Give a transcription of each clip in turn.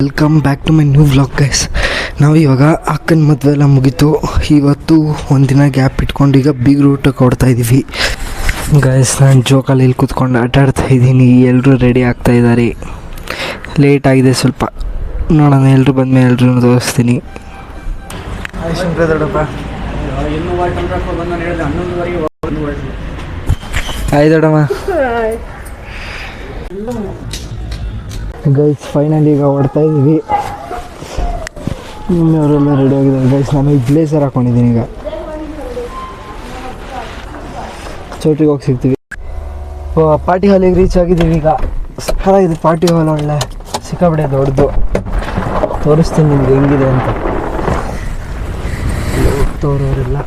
Welcome back to my new vlog guys. ನಾವು ಇವಾಗ ಅಕ್ಕನ ಮದುವೆ ಎಲ್ಲ ಮುಗೀತು. ಇವತ್ತು ಒಂದಿನ ಗ್ಯಾಪ್ ಇಟ್ಕೊಂಡು ಈಗ ಬಿಗ್ ರೂಟಕ್ಕೆ ಹೊಡ್ತಾ ಇದ್ದೀವಿ ಗೈಸ್. ನಾನು ಜೋಕಾಲಿ ಇಲ್ಲಿ ಕೂತ್ಕೊಂಡು ಆಟ ಆಡ್ತಾ ಇದ್ದೀನಿ. ಎಲ್ಲರೂ ರೆಡಿ ಆಗ್ತಾ ಇದ್ದಾರೆ. ಲೇಟ್ ಆಗಿದೆ ಸ್ವಲ್ಪ, ನೋಡೋಣ ಎಲ್ಲರೂ ಬಂದಮೇಲೆ ಎಲ್ಲರೂ ತೋರಿಸ್ತೀನಿ. ಆಯ್ ದೊಡ್ಡಮ್ಮ. ಗೈಸ್ ಫೈನಲಿ ಈಗ ಹೊಡ್ತಾ ಇದ್ದೀವಿ. ನಿಮ್ಮವರೆಲ್ಲ ರೆಡಿ ಆಗಿದ್ದಾರೆ ಗೈಸ್. ನಾನು ಈ ಬ್ಲೇಸರ್ ಹಾಕೊಂಡಿದ್ದೀನಿ. ಈಗ ಚೌಟ್ರಿಗೆ ಹೋಗಿ ಸಿಗ್ತೀವಿ. ಪಾರ್ಟಿ ಹಾಲಿಗೆ ರೀಚ್ ಆಗಿದ್ದೀವಿ. ಈಗ ಸಕ್ಕತ್ತಾಗಿದೆ ಪಾರ್ಟಿ ಹಾಲ್, ಒಳ್ಳೆ ಸಿಕ್ಕಾಬಿಡೆ ದೊಡ್ಡದು. ತೋರಿಸ್ತೀನಿ ನಿಮ್ಗೆ ಹೆಂಗಿದೆ ಅಂತ. ಹೋಗ್ತವ್ರವರೆಲ್ಲ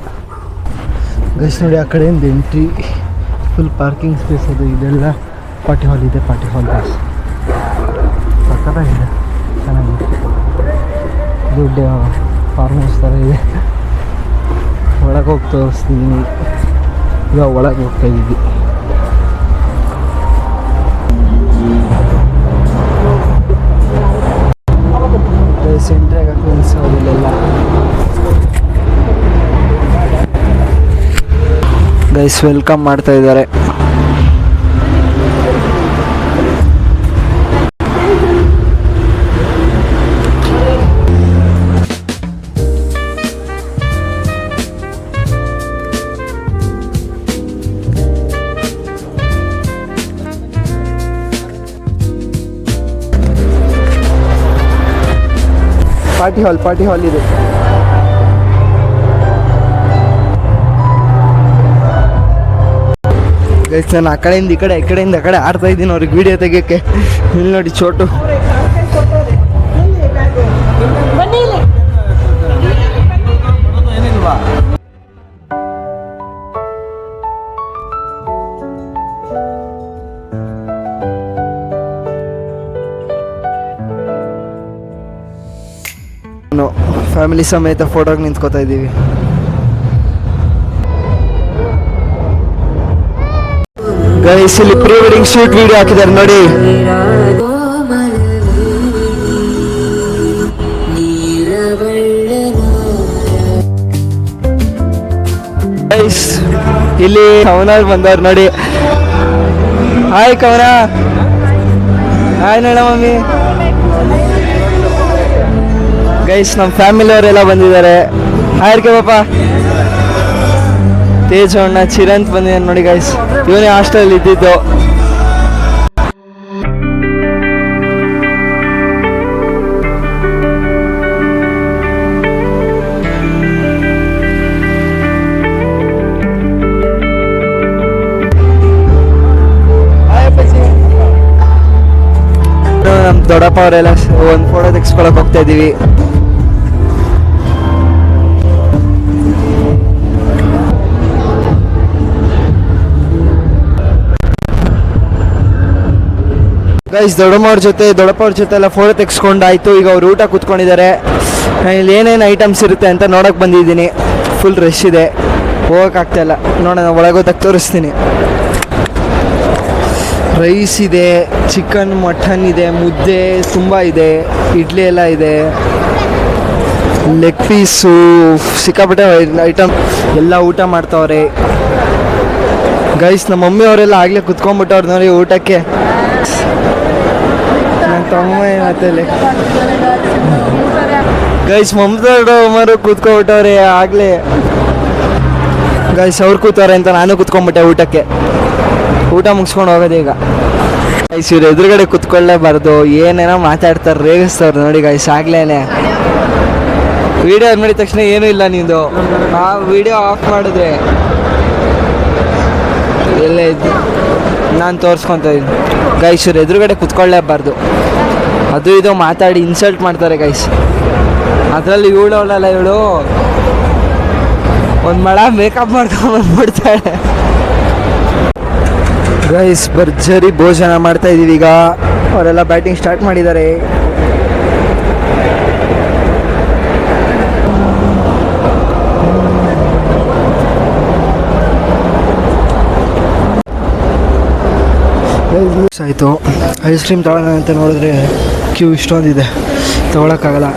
ಗೈಸ್ ನೋಡಿ, ಆ ಕಡೆಯಿಂದ ಎಂಟ್ರಿ ಫುಲ್ ಪಾರ್ಕಿಂಗ್ ಸ್ಪೇಸ್. ಅದು ಇದೆಲ್ಲ ಪಾರ್ಟಿ ಹಾಲ್ ಇದೆ. ಪಾರ್ಟಿ ಹಾಲ್ ಗೈಸ್ ಸಕ್ಕತ್ತಾಗಿದೆ, ಚೆನ್ನಾಗಿದೆ. ದೊಡ್ಡ ಫಾರ್ಮ್ ಹೌಸ್ ಥರ ಇದೆ. ಒಳಗೆ ಹೋಗಿ ತೋರಿಸ್ತಿದ್ದೀನಿ. ಈಗ ಒಳಗೆ ಹೋಗ್ತಾ ಇದ್ದೀವಿ. ಸೆಂಟ್ರಾಗ ಅನ್ಸೋದಿಲ್ಲೆಲ್ಲ ಗೈಸ್ ವೆಲ್ಕಮ್ ಮಾಡ್ತಾ ಇದ್ದಾರೆ. ಪಾರ್ಟಿ ಹಾಲ್ ಇದೆ. ಗೈಸ್ ನಾನು ಆ ಕಡೆಯಿಂದ ಈ ಕಡೆಯಿಂದ ಆ ಕಡೆ ಆಡ್ತಾ ಇದ್ದೀನಿ ಅವ್ರಿಗೆ ವಿಡಿಯೋ ತೆಗಿಯೋಕ್ಕೆ. ಇಲ್ಲಿ ನೋಡಿ ಚೋಟು. ಫ್ಯಾಮಿಲಿ ಸಮೇತ ಫೋಟೋಗೆ ನಿಂತ್ಕೋತಾ ಇದ್ದೀವಿ. ಗೈಸ್ ಇಲ್ಲಿ ಪ್ರೀ ವೆಡ್ಡಿಂಗ್ ಶೂಟ್ ವಿಡಿಯೋ ಹಾಕಿದ್ದಾರೆ ನೋಡಿ. ಗೈಸ್ ಇಲ್ಲಿ ಕವನ ಬಂದವ್ರು ನೋಡಿ. ಹಾಯ್ ಕವನ. ಹಾಯ್ ನೋಡ ಮಮ್ಮಿ. ಗೈಸ್ ನಮ್ಮ ಫ್ಯಾಮಿಲಿ ಅವರೆಲ್ಲ ಬಂದಿದ್ದಾರೆ. ಹಾಯರ್ಕೆ ಪಾಪ. ತೇಜ್ ಅಣ್ಣ ಚಿರಂತ್ ಬಂದಿದ್ದಾರೆ ನೋಡಿ ಗೈಸ್. ಇವನೇ ಹಾಸ್ಟೆಲ್ ಇದ್ದಿದ್ದು. ನಮ್ಮ ದೊಡ್ಡಪ್ಪ ಅವರೆಲ್ಲ ಒಂದು ಫೋಟೋ ತೆಗೆಸ್ಕೊಳಕ್ ಹೋಗ್ತಾ ಇದ್ದೀವಿ. ಗೈಸ್ ದೊಡ್ಡಪ್ಪ ಅವ್ರ ಜೊತೆ ಎಲ್ಲ ಫೋಟೋ ತೆಗೆಸ್ಕೊಂಡಾಯ್ತು. ಈಗ ಅವ್ರು ಊಟ ಕೂತ್ಕೊಂಡಿದ್ದಾರೆ. ಇಲ್ಲಿ ಏನೇನು ಐಟಮ್ಸ್ ಇರುತ್ತೆ ಅಂತ ನೋಡೋಕೆ ಬಂದಿದ್ದೀನಿ. ಫುಲ್ ರಶ್ ಇದೆ, ಹೋಗೋಕ್ಕಾಗ್ತಾಯಿಲ್ಲ. ನೋಡೋಣ ಒಳಗೋದಾಗ ತೋರಿಸ್ತೀನಿ. ರೈಸ್ ಇದೆ, ಚಿಕನ್ ಮಟನ್ ಇದೆ, ಮುದ್ದೆ ತುಂಬ ಇದೆ, ಇಡ್ಲಿ ಎಲ್ಲ ಇದೆ, ಲೆಗ್ ಪೀಸು, ಸಿಕ್ಕಾಪಟ್ಟೆ ಐಟಮ್ ಎಲ್ಲ ಊಟ ಮಾಡ್ತಾವ್ರೆ ಗೈಸ್. ನಮ್ಮ ಮಮ್ಮಿ ಅವರೆಲ್ಲ ಆಗಲೇ ಕುತ್ಕೊಂಡ್ಬಿಟ್ಟವ್ರು ನೋಡಿ ಊಟಕ್ಕೆ. ನನ್ನ ತಮ್ಮ ಏನತ್ತಲ್ಲಿ ಗೈಸ್ ಮಮ್ಮರು ಕೂತ್ಕೊಂಡ್ಬಿಟ್ಟವ್ರೆ ಆಗಲೇ. ಗೈಸ್ ಅವ್ರು ಕೂತವ್ರೆ ಅಂತ ನಾನು ಕೂತ್ಕೊಂಡ್ಬಿಟ್ಟೆ ಊಟಕ್ಕೆ. ಊಟ ಮುಗಿಸ್ಕೊಂಡು ಹೋಗೋದು ಈಗ. ಗೈಸ್ ಇವ್ರು ಎದುರುಗಡೆ ಕೂತ್ಕೊಳ್ಳೇಬಾರ್ದು, ಏನೇನೋ ಮಾತಾಡ್ತಾರೆ, ರೇಗಿಸ್ತವ್ರು ನೋಡಿ ಗೈಸ್. ಆಗ್ಲೇನೆ ವಿಡಿಯೋ ಆನ್ ಮಾಡಿದ ತಕ್ಷಣ ಏನೂ ಇಲ್ಲ ನಿಂದು. ಆ ವಿಡಿಯೋ ಆಫ್ ಮಾಡಿದ್ರೆ ಎಲ್ಲ ಇದ್ದು ನಾನು ತೋರಿಸ್ಕೊತ ಇದ್ದೀನಿ. ಗೈಸ್ ಇವ್ರು ಎದುರುಗಡೆ ಕೂತ್ಕೊಳ್ಳೇಬಾರ್ದು, ಅದು ಇದು ಮಾತಾಡಿ ಇನ್ಸಲ್ಟ್ ಮಾಡ್ತಾರೆ ಗೈಸ್. ಅದರಲ್ಲಿ ಇವಳಲ್ಲ, ಇವಳು ಒಂದು ಮಳ ಮೇಕಪ್ ಮಾಡ್ಕೊಂಡ್ಬಂದ್ಬಿಡ್ತಾಳೆ. ಗೈಸ್ ಭರ್ಜರಿ ಭೋಜನ ಮಾಡ್ತಾ ಇದ್ದೀವಿ ಈಗ. ಅವರೆಲ್ಲ ಬ್ಯಾಟಿಂಗ್ ಸ್ಟಾರ್ಟ್ ಮಾಡಿದ್ದಾರೆ. ಆಯಿತು. ಐಸ್ ಕ್ರೀಮ್ ತಗೊಳ್ಳೋಣ ಅಂತ ನೋಡಿದ್ರೆ ಕ್ಯೂ ಇಷ್ಟೊಂದಿದೆ. ತೊಗೊಳಕ್ಕಾಗಲ್ಲ.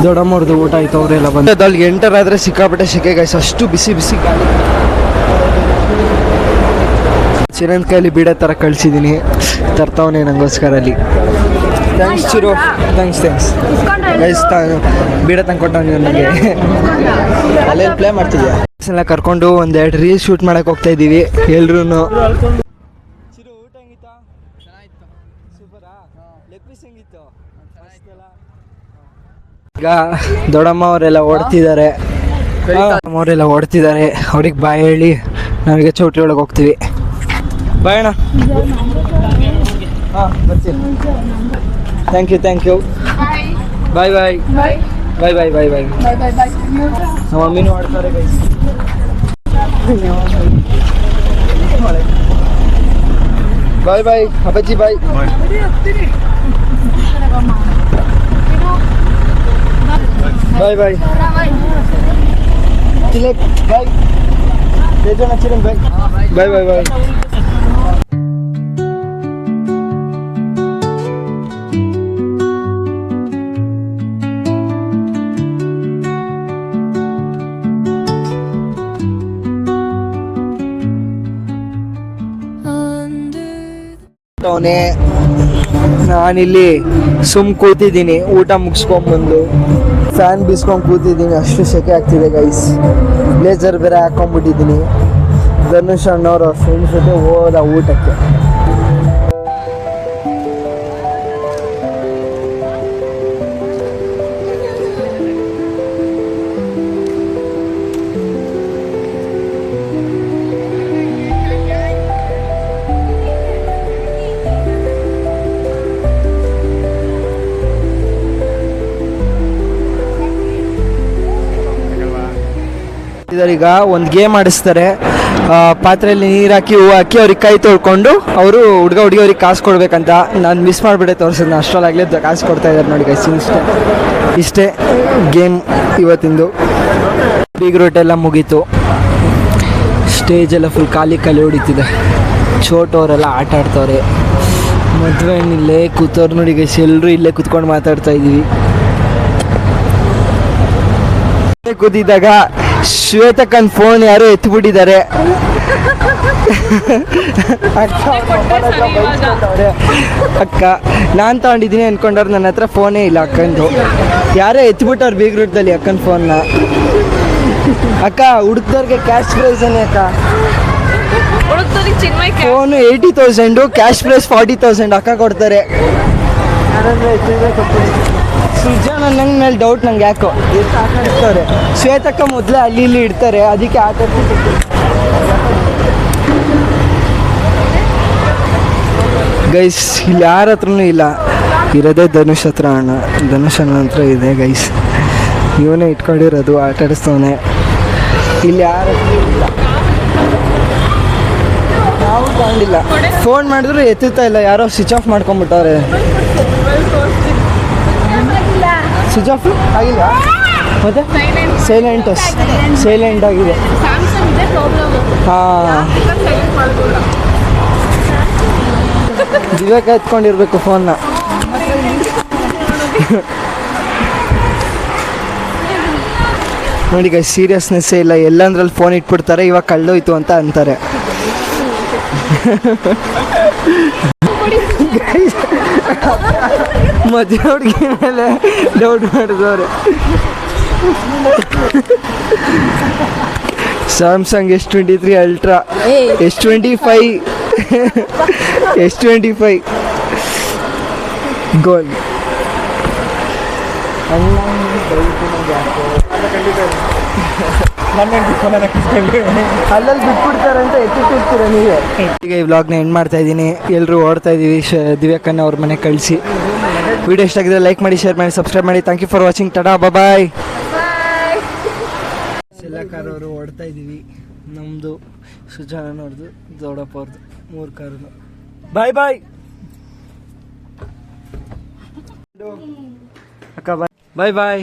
ದೊಡ್ಡಮ್ಮವ್ರದ್ದು ಊಟ ಆಯ್ತು, ಅವರೆಲ್ಲ ಬಂದು ಅಲ್ಲಿಗೆ ಎಂಟರ್ ಆದರೆ ಸಿಕ್ಕಾಪಟ್ಟೆ ಸೆಕೆ ಗೈಸ್, ಅಷ್ಟು ಬಿಸಿ ಬಿಸಿ ಗಾಳಿ. ಚಿರಂತ್ ಕೈಲಿ ಬೀಡೋ ಥರ ಕಳಿಸಿದ್ದೀನಿ, ತರ್ತಾವನೆ ನನಗೋಸ್ಕರ ಅಲ್ಲಿ. Thanks Chiru, thanks guys. ಬೀಡ ತಂದು ಕೊಟ್ಟವನು ನನಗೆ. ಅಲ್ಲೆಲ್ಲಿ ಪ್ಲೇ ಮಾಡ್ತಿದ್ಯಾ ಎಲ್ಲ ಕರ್ಕೊಂಡು ಒಂದೆರಡು ರೀಲ್ಸ್ ಶೂಟ್ ಮಾಡಕ್ಕೆ ಹೋಗ್ತಾ ಇದ್ದೀವಿ ಎಲ್ರೂ. ಚಿರು ಊಟ ಹೆಂಗಿತ್ತು? ಚೆನ್ನಾಗಿತ್ತು. ಸೂಪರಾ? ಲೆಗ್ ಪೀಸ್ ಹೆಂಗಿತ್ತು? ಈಗ ದೊಡ್ಡಮ್ಮ ಅವರೆಲ್ಲ ಓಡ್ತಿದ್ದಾರೆ, ಅವ್ರಿಗೆ ಬಾಯ್ ಹೇಳಿ ನಾವೀಗ ಚೌಟ್ರಿ ಒಳಗೆ ಹೋಗ್ತೀವಿ. ಬಾಯ್ ಅಣ್ಣ. ಹಾಂ ಬರ್ತೀನಿ. Thank you. ಬಾಯ್. ನಮ್ಮ ಮಮ್ಮಿನೂ ಆಡ್ತಾರೆ ಗೈಸ್. ಬಾಯ್ ಅಪ್ಪಾಜಿ ಬಾಯ್. ಬಾಯ್ ಚಿಲಕ್ ಬಾಯ್. ತೇಜಣ್ಣ ಚಿರಂಗ್ ಬಾಯ್. ನಾನಿಲ್ಲಿ ಕೂತಿದ್ದೀನಿ, ಊಟ ಮುಗಿಸ್ಕೊಂಡ್ಬಂದು ಫ್ಯಾನ್ ಬೀಸ್ಕೊಂಡು ಕೂತಿದ್ದೀನಿ, ಅಷ್ಟು ಸೆಕೆ ಆಗ್ತಿದೆ ಗೈಸ್. ಬ್ಲೇಸರ್ ಬೇರೆ ಹಾಕೊಂಡ್ಬಿಟ್ಟಿದ್ದೀನಿ. ಧನುಷ್ ಅಣ್ಣವ್ರ ಫ್ರೆಂಡ್ಸ್ ಜೊತೆ ಹೋದ ಊಟಕ್ಕೆ. ಈಗ ಒಂದು ಗೇಮ್ ಆಡಿಸ್ತಾರೆ, ಪಾತ್ರೆಯಲ್ಲಿ ನೀರು ಹಾಕಿ ಹೂವು ಹಾಕಿ ಅವ್ರಿಗೆ ಕೈ ತೊಳ್ಕೊಂಡು ಅವರು ಹುಡುಗಿಯವ್ರಿಗೆ ಕಾಸು ಕೊಡ್ಬೇಕಂತ. ನಾನು ಮಿಸ್ ಮಾಡಿಬಿಟ್ಟೆ ತೋರಿಸಿದ್ನ, ಅಷ್ಟರಲ್ಲಾಗಲೇ ಕಾಸು ಕೊಡ್ತಾ ಇದ್ದಾರೆ ನೋಡಿ ಗೈಸ್. ಇಷ್ಟೇ ಗೇಮ್ ಇವತ್ತಿಂದು. ಬಿಗ್ ರೂಟ್ ಎಲ್ಲ ಮುಗೀತು, ಸ್ಟೇಜೆಲ್ಲ ಫುಲ್ ಖಾಲಿ ಹೊಡಿತಿದೆ. ಚೋಟವರೆಲ್ಲ ಆಟ ಆಡ್ತವ್ರೆ, ಮದುವೆ ಇಲ್ಲೇ ಕೂತವ್ರು ನೋಡಿ ಗೈಸ್. ಎಲ್ಲರೂ ಇಲ್ಲೇ ಕೂತ್ಕೊಂಡು ಮಾತಾಡ್ತಾ ಇದ್ದೀವಿ. ಕೂತಿದ್ದಾಗ ಶ್ವೇತಕ್ಕನ್ ಫೋನ್ ಯಾರೋ ಎತ್ಬಿಟ್ಟಿದ್ದಾರೆ. ಅಕ್ಕ ನಾನು ತಗೊಂಡಿದ್ದೀನಿ ಅನ್ಕೊಂಡವ್ರು, ನನ್ನ ಹತ್ರ ಫೋನೇ ಇಲ್ಲ ಅಕ್ಕಂದು. ಯಾರೋ ಎತ್ಬಿಟ್ಟವ್ರು ಬೀಗ್ ರೂಟ್ದಲ್ಲಿ ಅಕ್ಕನ ಫೋನ್ನ. ಅಕ್ಕ ಹುಡುಕ್ದವ್ರಿಗೆ ಕ್ಯಾಶ್ ಪ್ರೈಸ್ ಅಕ್ಕ. ಫೋನು 80,000, ಕ್ಯಾಶ್ ಪ್ರೈಸ್ 40,000 ಅಕ್ಕ ಕೊಡ್ತಾರೆ. ಸೃಜಾ ನನ್ನ ಮೇಲೆ ಡೌಟ್ ನಂಗೆ ಯಾಕೋ. ಎಷ್ಟು ಆಟ ಆಡ್ತಾರೆ ಶ್ವೇತಕ್ಕ, ಮೊದಲೇ ಅಲ್ಲಿ ಇಲ್ಲಿ ಇಡ್ತಾರೆ, ಅದಕ್ಕೆ ಆಟ ಆಡ್ತಿರ್ತಾರೆ ಗೈಸ್. ಇಲ್ಲಿ ಯಾರ ಹತ್ರನೂ ಇಲ್ಲ, ಇರೋದೇ ಧನುಷ್ ಹತ್ರ. ಧನುಷ್ ಅಣ್ಣ ಹತ್ರ ಇದೆ ಗೈಸ್, ಇವನೇ ಇಟ್ಕೊಂಡಿರೋದು, ಆಟ ಆಡಿಸ್ತವನೆ. ಇಲ್ಲಿ ಯಾರ ಹತ್ರ ಇಲ್ಲ, ನಾವು ತಗೊಂಡಿಲ್ಲ. ಫೋನ್ ಮಾಡಿದ್ರು ಎತ್ತುತ್ತಾ ಇಲ್ಲ, ಯಾರೋ ಸ್ವಿಚ್ ಆಫ್ ಮಾಡ್ಕೊಂಬಿಟ್ಟವ್ರೆ. ಸ್ವಿಚ್ ಆಫ್ ಆಗಿಲ್ಲ, ಮತ್ತೆ ಸೈಲೆಂಟ್ ಆಗಿದೆ. ಹಾಂ, ವಿವೇಕ ಎತ್ಕೊಂಡಿರ್ಬೇಕು ಫೋನ್ನ. ನೋಡಿ ಗೈಸ್, ಸೀರಿಯಸ್ನೆಸ್ಸೇ ಇಲ್ಲ. ಎಲ್ಲಂದ್ರಲ್ಲಿ ಫೋನ್ ಇಟ್ಬಿಡ್ತಾರೆ, ಇವಾಗ ಕಳ್ಳೋಯ್ತು ಅಂತ ಅಂತಾರೆ. ಮದುವೆ ಹುಡುಗಿ ಮೇಲೆ ಡೌಟ್ ಮಾಡಿದವ್ರೆ. Samsung S23 ultra, S25 gold. ಅಲ್ಲಲ್ಲಿ ಬಿಟ್ಬಿಡ್ತಾರೆ ಅಂತ ಎತ್ತಿಟ್ಟಿರ್ತೀರ ನೀವೇ. ಈಗ ಈ ವ್ಲಾಗ್ನ ಎಂಡ್ ಮಾಡ್ತಾ ಇದ್ದೀನಿ. ಎಲ್ಲರೂ ಓಡ್ತಾ ಇದ್ದೀವಿ ದಿವ್ಯಾಕನ್ನ ಅವ್ರ ಮನೆ ಕಳಿಸಿ. ವಿಡಿಯೋ ಇಷ್ಟ ಆಗಿದ್ರೆ ಲೈಕ್ ಮಾಡಿ, ಶೇರ್ ಮಾಡಿ, ಸಬ್ಸ್ಕ್ರೈಬ್ ಮಾಡಿ. Thank you for watching. Tata, bye. ಎಲ್ಲ ಕಾರವರು ಓಡ್ತಾ ಇದ್ದೀವಿ. ನಮ್ಮದು, ಸುಜಾನವ್ರದ್ದು, ದೊಡ್ಡಪ್ಪ ಅವ್ರದ್ದು, 3 ಕಾರು. ಬಾಯ್ ಅಕ್ಕ, ಬಾಯ್.